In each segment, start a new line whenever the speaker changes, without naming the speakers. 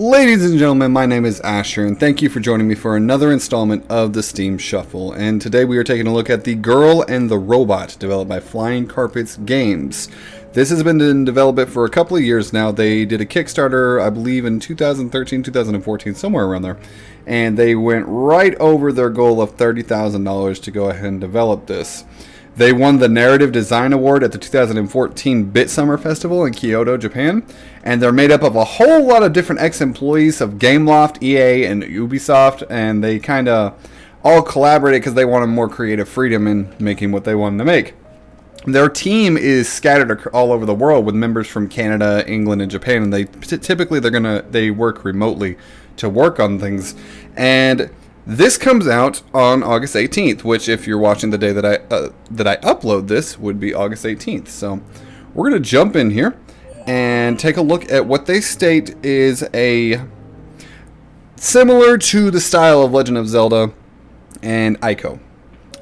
Ladies and gentlemen, my name is Asher, and thank you for joining me for another installment of the Steam Shuffle. And today we are taking a look at The Girl and the Robot, developed by Flying Carpets Games. This has been in development for a couple of years now. They did a Kickstarter, I believe, in 2013, 2014, somewhere around there. And they went right over their goal of $30,000 to go ahead and develop this. They won the Narrative Design Award at the 2014 Bit Summer Festival in Kyoto, Japan, and they're made up of a whole lot of different ex-employees of Gameloft, EA, and Ubisoft, and they kind of all collaborated because they wanted more creative freedom in making what they wanted to make. Their team is scattered all over the world with members from Canada, England, and Japan, and they typically they work remotely to work on things. And this comes out on August 18th, which, if you're watching the day that I upload this, would be August 18th. So we're going to jump in here and take a look at what they state is similar to the style of Legend of Zelda and Ico.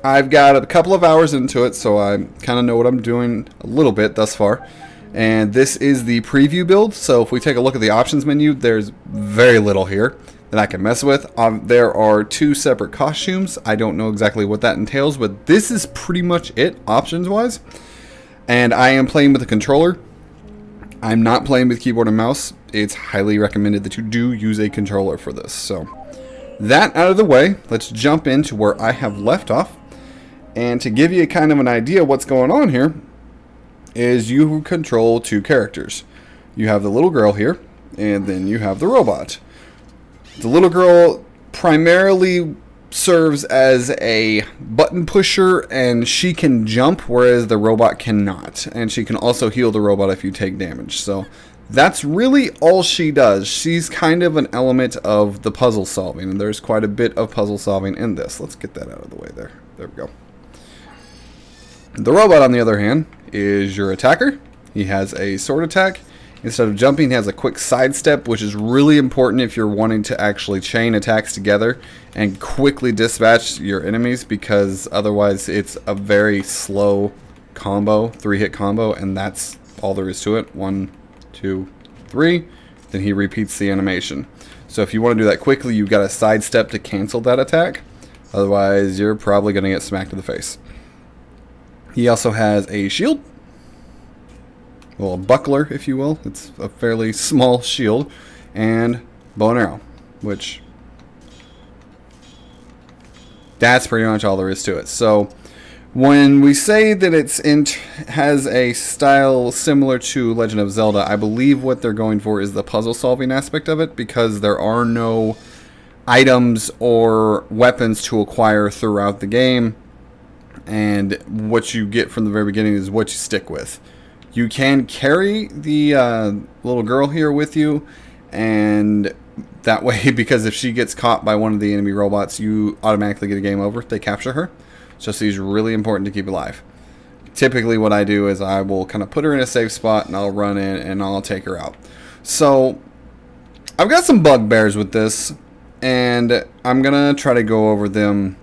I've got a couple of hours into it, so I kind of know what I'm doing a little bit thus far. And this is the preview build, so if we take a look at the options menu, there's very little here that I can mess with. There are two separate costumes. I don't know exactly what that entails, but this is pretty much it, options-wise. And I am playing with a controller. I'm not playing with keyboard and mouse. It's highly recommended that you do use a controller for this. So, that out of the way, let's jump into where I have left off. And to give you kind of an idea of what's going on here, is you control two characters. You have the little girl here, and then you have the robot. The little girl primarily serves as a button pusher, and she can jump, whereas the robot cannot. And she can also heal the robot if you take damage. So that's really all she does. She's kind of an element of the puzzle solving, and there's quite a bit of puzzle solving in this. Let's get that out of the way there. There we go. The robot, on the other hand, is your attacker. He has a sword attack. Instead of jumping, he has a quick sidestep, which is really important if you're wanting to actually chain attacks together and quickly dispatch your enemies, because otherwise it's a very slow combo, 3-hit combo, and that's all there is to it. 1, 2, 3, then he repeats the animation. So if you want to do that quickly, you've got a sidestep to cancel that attack. Otherwise, you're probably going to get smacked in the face. He also has a shield. Well, a buckler, if you will. It's a fairly small shield. And bow and arrow, which that's pretty much all there is to it. So when we say that has a style similar to Legend of Zelda, I believe what they're going for is the puzzle solving aspect of it, because there are no items or weapons to acquire throughout the game, and what you get from the very beginning is what you stick with. You can carry the little girl here with you, and that way, because if she gets caught by one of the enemy robots, you automatically get a game over. They capture her. So she's really important to keep alive. Typically what I do is I will kind of put her in a safe spot, and I'll run in and I'll take her out. So I've got some bugbears with this, and I'm going to try to go over them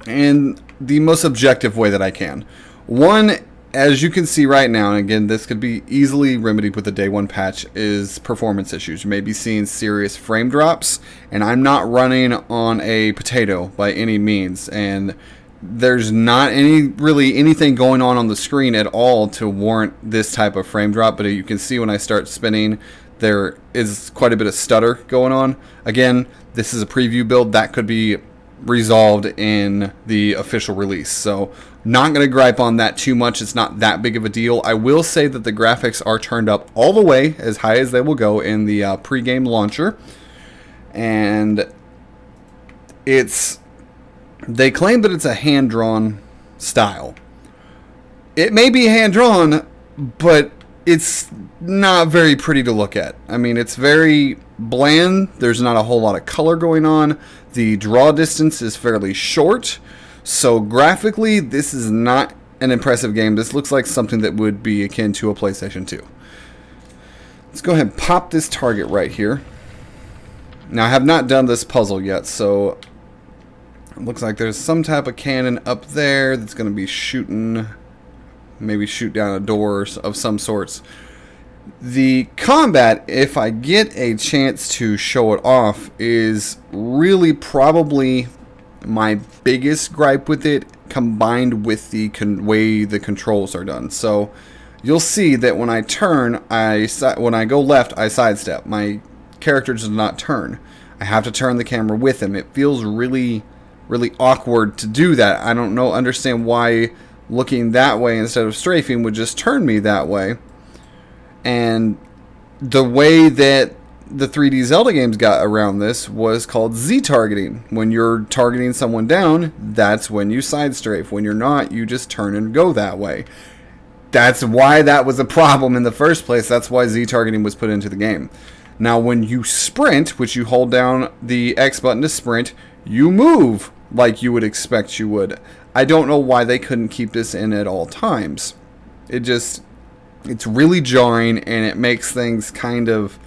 in the most objective way that I can. One, as you can see right now, and again, this could be easily remedied with the day one patch, is performance issues. You may be seeing serious frame drops, and I'm not running on a potato by any means, and there's not really anything going on the screen at all to warrant this type of frame drop. But you can see when I start spinning, there is quite a bit of stutter going on. Again, this is a preview build. That could be resolved in the official release, so not going to gripe on that too much. It's not that big of a deal. I will say that the graphics are turned up all the way, as high as they will go in the pre-game launcher, and they claim that it's a hand-drawn style. It may be hand-drawn, but it's not very pretty to look at. I mean, it's very bland. There's not a whole lot of color going on. The draw distance is fairly short. So graphically, this is not an impressive game. This looks like something that would be akin to a PlayStation 2. Let's go ahead and pop this target right here. Now, I have not done this puzzle yet, so it looks like there's some type of cannon up there that's going to be shooting, maybe shoot down a door of some sorts. The combat, if I get a chance to show it off, is really probably my biggest gripe with it, combined with the way the controls are done. So you'll see that when I turn, when I go left, I sidestep. My character does not turn. I have to turn the camera with him. It feels really, really awkward to do that. I don't understand why looking that way instead of strafing would just turn me that way. And the way that the 3D Zelda games got around this was called Z-targeting. When you're targeting someone down, that's when you side strafe. When you're not, you just turn and go that way. That's why that was a problem in the first place. That's why Z-targeting was put into the game. Now, when you sprint, which you hold down the X button to sprint, you move like you would expect you would. I don't know why they couldn't keep this in at all times. It's really jarring, and it makes things kind of,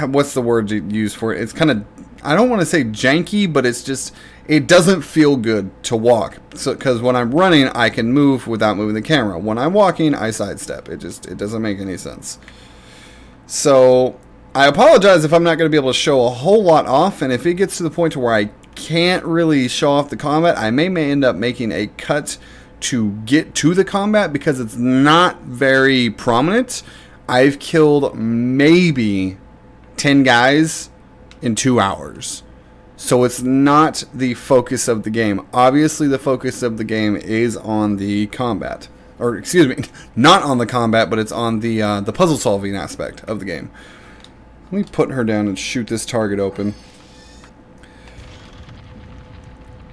what's the word you use for it? It's kind of, I don't want to say janky, but it's just, it doesn't feel good to walk. So, because when I'm running, I can move without moving the camera. When I'm walking, I sidestep. It doesn't make any sense. So, I apologize if I'm not going to be able to show a whole lot off, and if it gets to the point to where I can't really show off the combat, I may end up making a cut to get to the combat because it's not very prominent. I've killed maybe 10 guys in 2 hours. So it's not the focus of the game. Obviously the focus of the game is on the combat. Or excuse me, not on the combat, but it's on the puzzle solving aspect of the game. Let me put her down and shoot this target open.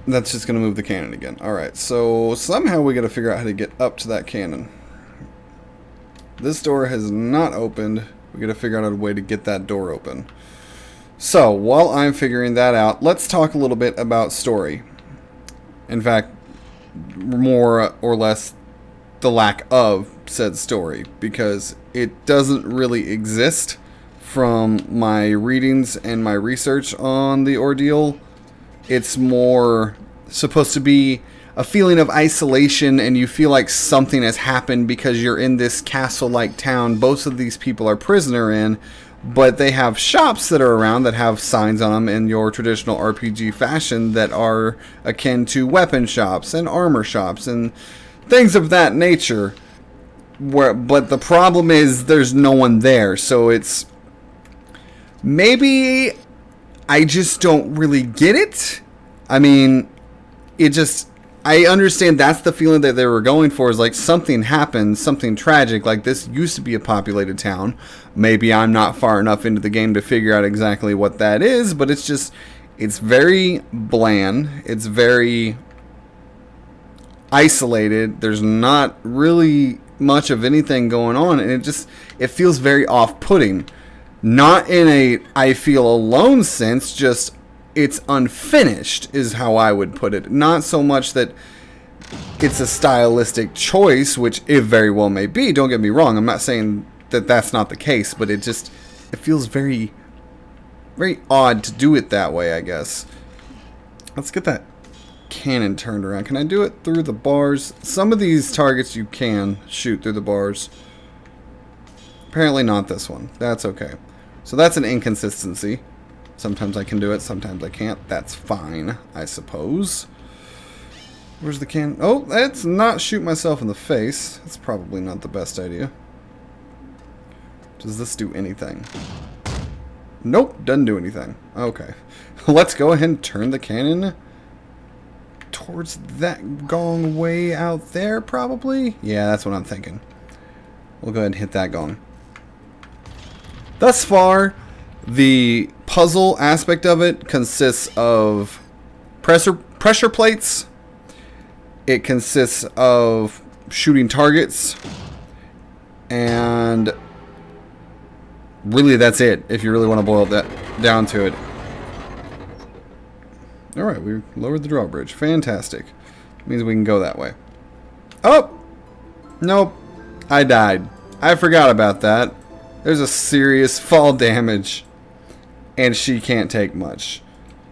That's just going to move the cannon again. Alright, so somehow we got to figure out how to get up to that cannon. This door has not opened. We got to figure out a way to get that door open. So, while I'm figuring that out, let's talk a little bit about story. In fact, more or less the lack of said story, because it doesn't really exist from my readings and my research on the ordeal. It's more supposed to be a feeling of isolation, and you feel like something has happened because you're in this castle-like town both of these people are prisoner in, but they have shops that are around that have signs on them in your traditional RPG fashion that are akin to weapon shops and armor shops and things of that nature. But the problem is there's no one there, so it's maybe I just don't really get it. I mean, I understand that's the feeling that they were going for, is like something happened, something tragic, like this used to be a populated town. Maybe I'm not far enough into the game to figure out exactly what that is, but it's very bland, it's very isolated, there's not really much of anything going on, and it feels very off-putting. Not in a I feel alone sense, just it's unfinished is how I would put it. Not so much that it's a stylistic choice, which it very well may be, don't get me wrong, I'm not saying that that's not the case, but it feels very, very odd to do it that way, I guess. Let's get that cannon turned around. Can I do it through the bars? Some of these targets you can shoot through the bars. Apparently not this one. That's okay. So that's an inconsistency. Sometimes I can do it, sometimes I can't. That's fine, I suppose. Where's the cannon? Oh, let's not shoot myself in the face. That's probably not the best idea. Does this do anything? Nope, doesn't do anything. Okay. Let's go ahead and turn the cannon towards that gong way out there, probably? Yeah, that's what I'm thinking. We'll go ahead and hit that gong. Thus far, the puzzle aspect of it consists of pressure plates. It consists of shooting targets. And really that's it, if you really want to boil that down to it. Alright, we lowered the drawbridge. Fantastic. Means we can go that way. Oh! Nope. I died. I forgot about that. There's a serious fall damage. And she can't take much.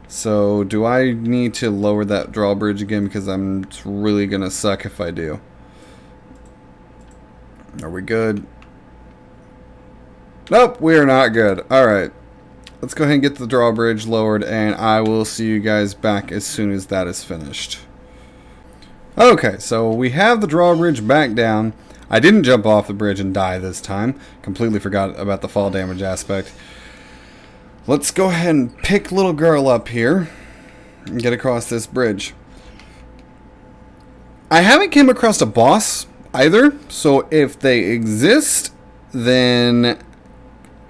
So, do I need to lower that drawbridge again? Because it's really going to suck if I do. Are we good? Nope, we are not good. Alright. Let's go ahead and get the drawbridge lowered, and I will see you guys back as soon as that is finished. Okay, so we have the drawbridge back down. I didn't jump off the bridge and die this time. Completely forgot about the fall damage aspect. Let's go ahead and pick little girl up here and get across this bridge. I haven't came across a boss either, so if they exist, then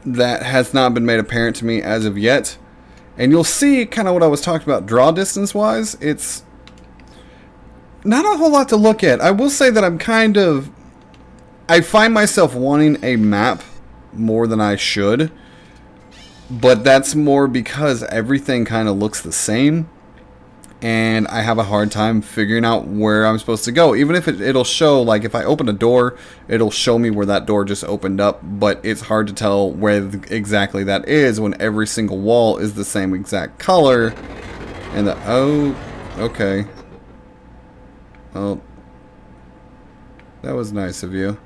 that has not been made apparent to me as of yet. And you'll see kind of what I was talking about draw distance wise. It's not a whole lot to look at. I will say that I find myself wanting a map more than I should, but that's more because everything kind of looks the same, and I have a hard time figuring out where I'm supposed to go. Even if it'll show, like if I open a door, it'll show me where that door just opened up, but it's hard to tell where exactly that is when every single wall is the same exact color. And oh, okay. Oh, that was nice of you.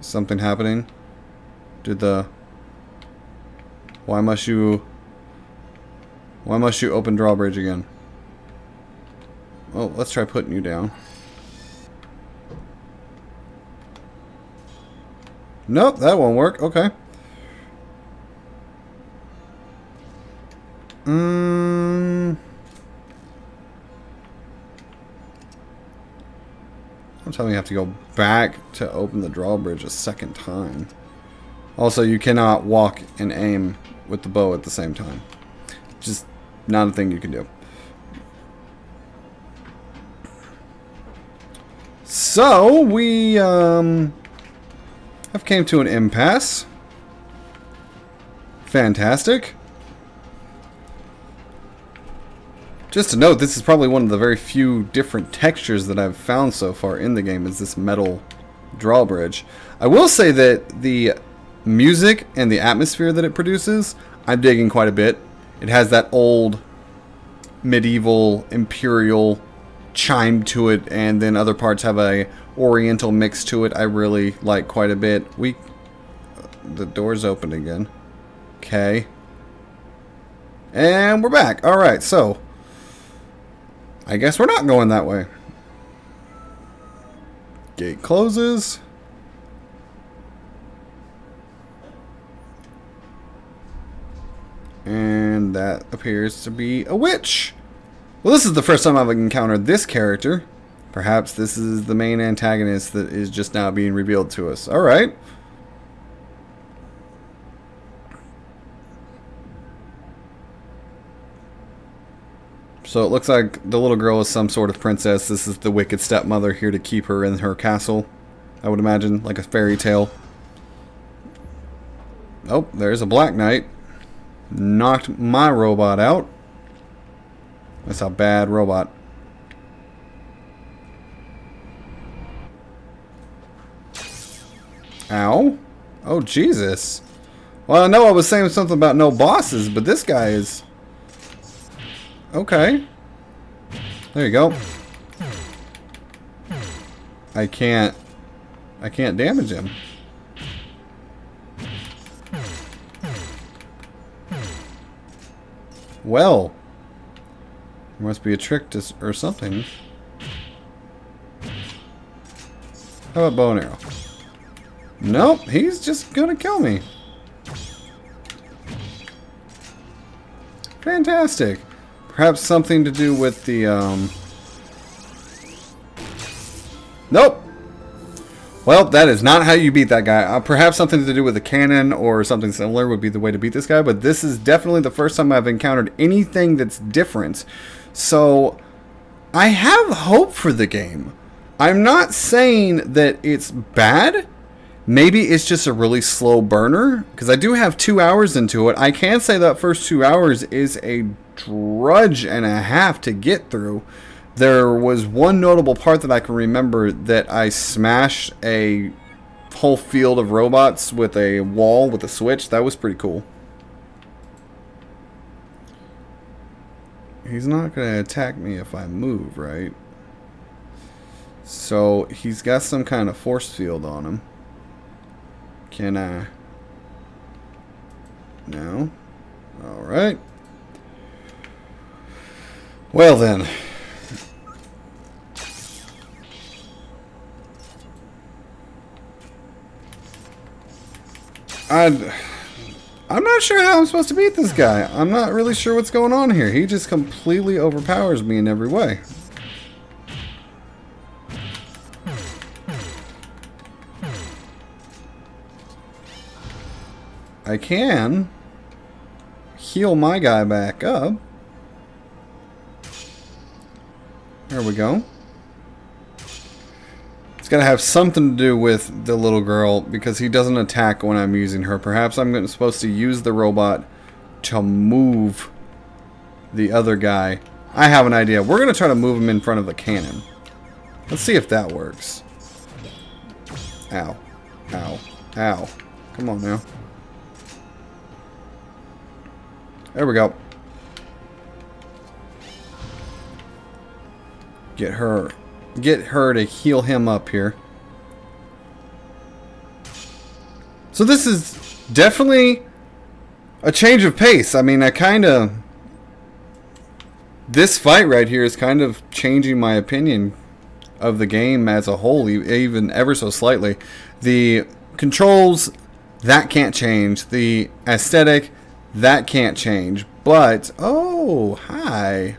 Something happening? Why must you open drawbridge again? Oh, let's try putting you down. Nope, that won't work. Okay. I'm telling you, I have to go back to open the drawbridge a second time. Also, you cannot walk and aim with the bow at the same time. Just not a thing you can do. So, we have came to an impasse. Fantastic. Just to note, this is probably one of the very few different textures that I've found so far in the game, is this metal drawbridge. I will say that the music and the atmosphere that it produces, I'm digging quite a bit. It has that old medieval imperial chime to it, and then other parts have a oriental mix to it. I really like quite a bit. The door's open again. Okay. And we're back. Alright, so I guess we're not going that way. Gate closes. And that appears to be a witch. Well, this is the first time I've encountered this character. Perhaps this is the main antagonist that is just now being revealed to us. Alright. So it looks like the little girl is some sort of princess. This is the wicked stepmother here to keep her in her castle, I would imagine, like a fairy tale. Oh, there's a Black Knight. Knocked my robot out. That's a bad robot. Ow. Oh, Jesus. Well, I know I was saying something about no bosses, but this guy is... Okay. There you go. I can't damage him. Well, there must be a trick to, or something. How about bow and arrow? Nope, he's just gonna kill me. Fantastic. Perhaps something to do with the, Nope! Well, that is not how you beat that guy. Perhaps something to do with the cannon or something similar would be the way to beat this guy, but this is definitely the first time I've encountered anything that's different. So, I have hope for the game. I'm not saying that it's bad. Maybe it's just a really slow burner, because I do have 2 hours into it. I can say that first 2 hours is a drudge and a half to get through. There was one notable part that I can remember that I smashed a whole field of robots with a wall with a switch. That was pretty cool. He's not going to attack me if I move, right? So he's got some kind of force field on him. Can I? No. Alright. Well then. I'm not sure how I'm supposed to beat this guy. I'm not really sure what's going on here. He just completely overpowers me in every way. I can heal my guy back up. There we go. It's got to have something to do with the little girl because he doesn't attack when I'm using her. Perhaps I'm supposed to use the robot to move the other guy. I have an idea. We're going to try to move him in front of the cannon. Let's see if that works. Ow. Ow. Ow. Come on now. There we go. Get her to heal him up here. So this is definitely a change of pace. I mean, this fight right here is kind of changing my opinion of the game as a whole, even ever so slightly. The controls, that can't change. The aesthetic, that can't change. But, oh, hi.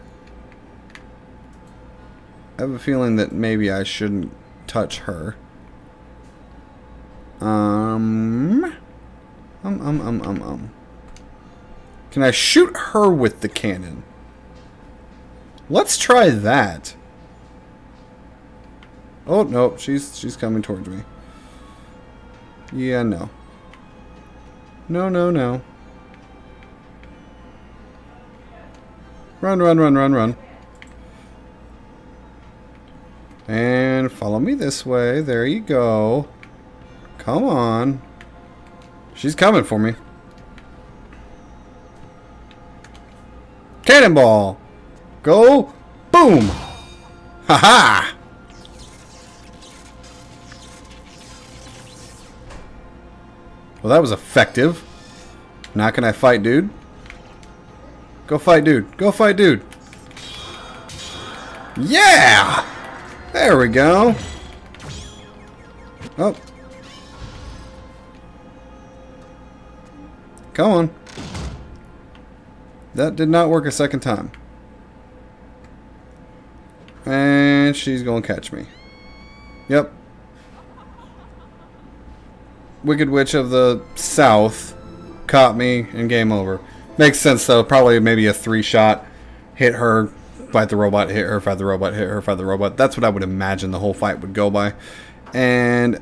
I have a feeling that maybe I shouldn't touch her. Can I shoot her with the cannon? Let's try that. Oh, no, she's coming towards me. Yeah, no. No, no, no. Run, run, run, run, run. And follow me this way. There you go. Come on. She's coming for me. Cannonball. Go. Boom. Ha-ha. Well, that was effective. Now can I fight dude? Go fight dude. Go fight dude. Yeah! There we go. Oh. Come on. That did not work a second time. And she's going to catch me. Yep. Wicked Witch of the South caught me and game over. Makes sense though. Probably maybe a 3-shot. Hit her. Fight the robot, hit her, fight the robot, hit her, fight the robot. That's what I would imagine the whole fight would go by. And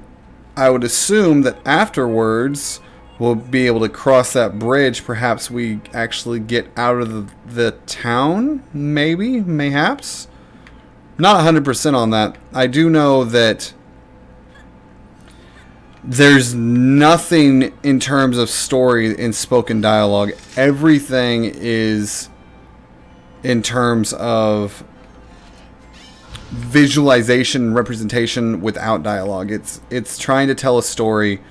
I would assume that afterwards we'll be able to cross that bridge. Perhaps we actually get out of the town? Maybe? Mayhaps? Not 100% on that. I do know that there's nothing in terms of story in spoken dialogue. Everything is in terms of visualization, representation without dialogue. It's trying to tell a story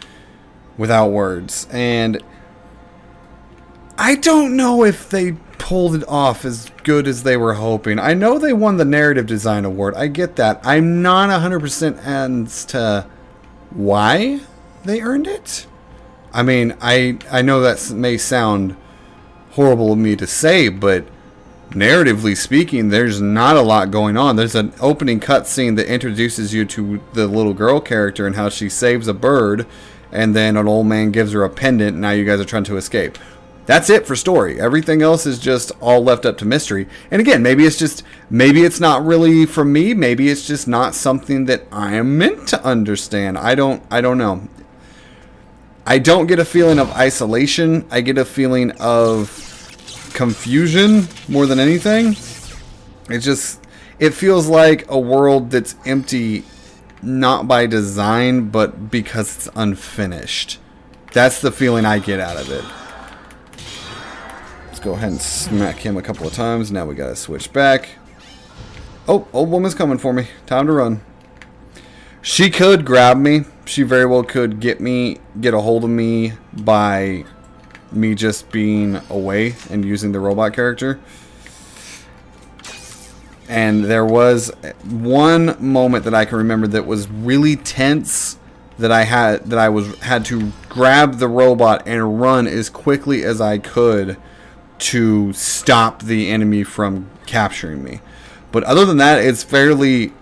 without words. And I don't know if they pulled it off as good as they were hoping. I know they won the narrative design award. I get that. I'm not 100% as to why they earned it. I mean, I know that may sound horrible of me to say, but narratively speaking, there's not a lot going on. There's an opening cutscene that introduces you to the little girl character and how she saves a bird, and then an old man gives her a pendant, and now you guys are trying to escape. That's it for story. Everything else is just all left up to mystery. And again, maybe it's not really for me. Maybe it's just not something that I am meant to understand. I don't know. I don't get a feeling of isolation. I get a feeling of confusion more than anything. It feels like a world that's empty, not by design, but because it's unfinished. That's the feeling I get out of it. Let's go ahead and smack him a couple of times. Now we gotta switch back. Oh, old woman's coming for me. Time to run. She could grab me, she very well could get a hold of me by me just being away and using the robot character. And there was one moment that I can remember that was really tense, that I had to grab the robot and run as quickly as I could to stop the enemy from capturing me. But other than that, it's fairly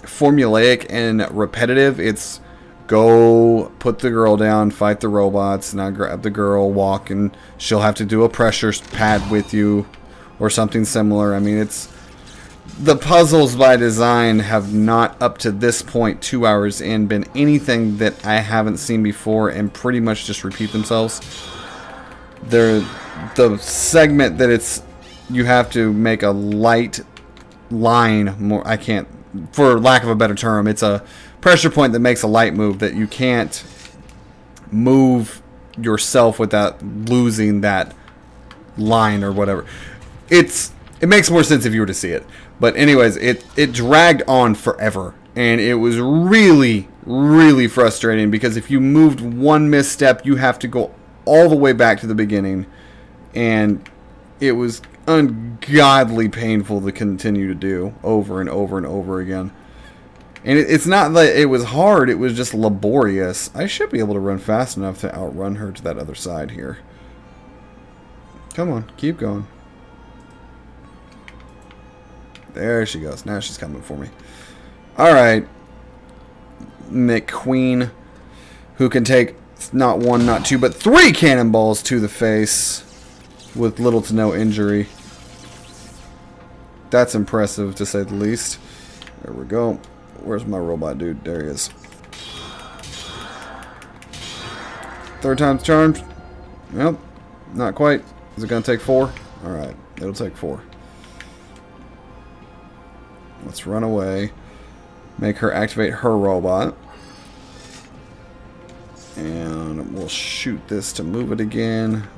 formulaic and repetitive. It's go put the girl down, fight the robots, now grab the girl, walk, and she'll have to do a pressure pad with you or something similar. I mean, it's the puzzles by design have not, up to this point, 2 hours in, been anything that I haven't seen before, and pretty much just repeat themselves. The segment that it's, you have to make a light line, more, I can't, for lack of a better term, it's a pressure point that makes a light move that you can't move yourself without losing that line or whatever. It makes more sense if you were to see it. But anyways, it dragged on forever, and it was really, really frustrating, because if you moved one misstep, you have to go all the way back to the beginning, and it was ungodly painful to continue to do over and over and over again. And it's not that it was hard, it was just laborious. I should be able to run fast enough to outrun her to that other side here. Come on, keep going. There she goes. Now she's coming for me. Alright. McQueen, who can take not one, not two, but 3 cannonballs to the face with little to no injury. That's impressive, to say the least. There we go. Where's my robot dude? There he is. 3rd time's charmed. Nope. Not quite. Is it going to take 4? Alright. It'll take 4. Let's run away. Make her activate her robot. And we'll shoot this to move it again.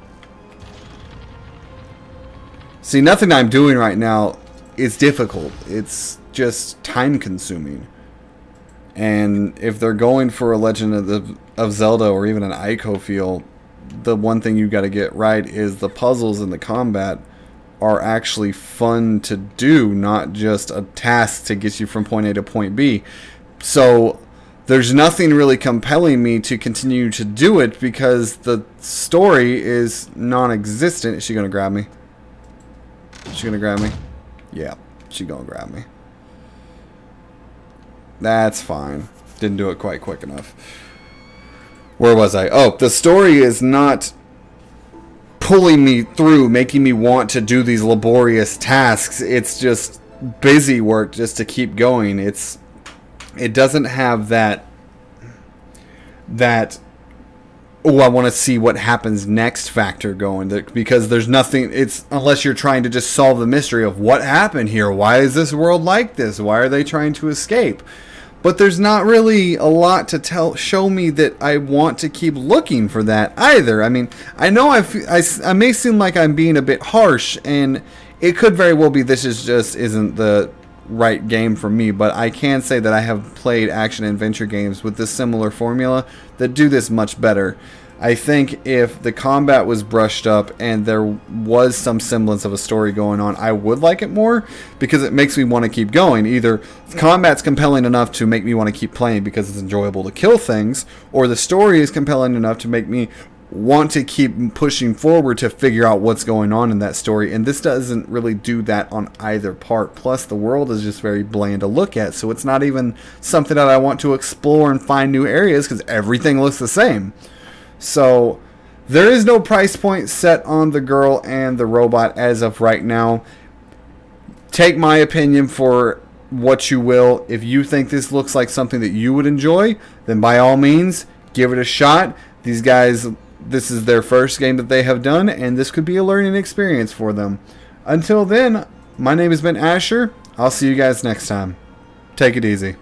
See, nothing I'm doing right now is difficult. It's just time consuming. And if they're going for a Legend of Zelda or even an Ico feel, the one thing you got to get right is the puzzles and the combat are actually fun to do, not just a task to get you from point A to point B. So there's nothing really compelling me to continue to do it, because the story is non-existent. Is she gonna grab me? Is she gonna grab me? Yeah, she gonna grab me. That's fine. Didn't do it quite quick enough. Where was I? Oh, the story is not pulling me through, making me want to do these laborious tasks. It's just busy work just to keep going. It doesn't have that oh, I want to see what happens next factor going, because there's nothing, it's, unless you're trying to just solve the mystery of what happened here. Why is this world like this? Why are they trying to escape? But there's not really a lot to show me that I want to keep looking for that either. I mean, I know I may seem like I'm being a bit harsh, and it could very well be this isn't the right game for me, but I can say that I have played action adventure games with this similar formula that do this much better. I think if the combat was brushed up and there was some semblance of a story going on, I would like it more, because it makes me want to keep going. Either the combat's compelling enough to make me want to keep playing because it's enjoyable to kill things, or the story is compelling enough to make me want to keep pushing forward to figure out what's going on in that story. And this doesn't really do that on either part. Plus, the world is just very bland to look at, so it's not even something that I want to explore and find new areas, because everything looks the same. So there is no price point set on the girl and the robot as of right now. Take my opinion for what you will. If you think this looks like something that you would enjoy, then by all means, give it a shot. These guys, this is their first game that they have done, and this could be a learning experience for them. Until then, my name has been Asher. I'll see you guys next time. Take it easy.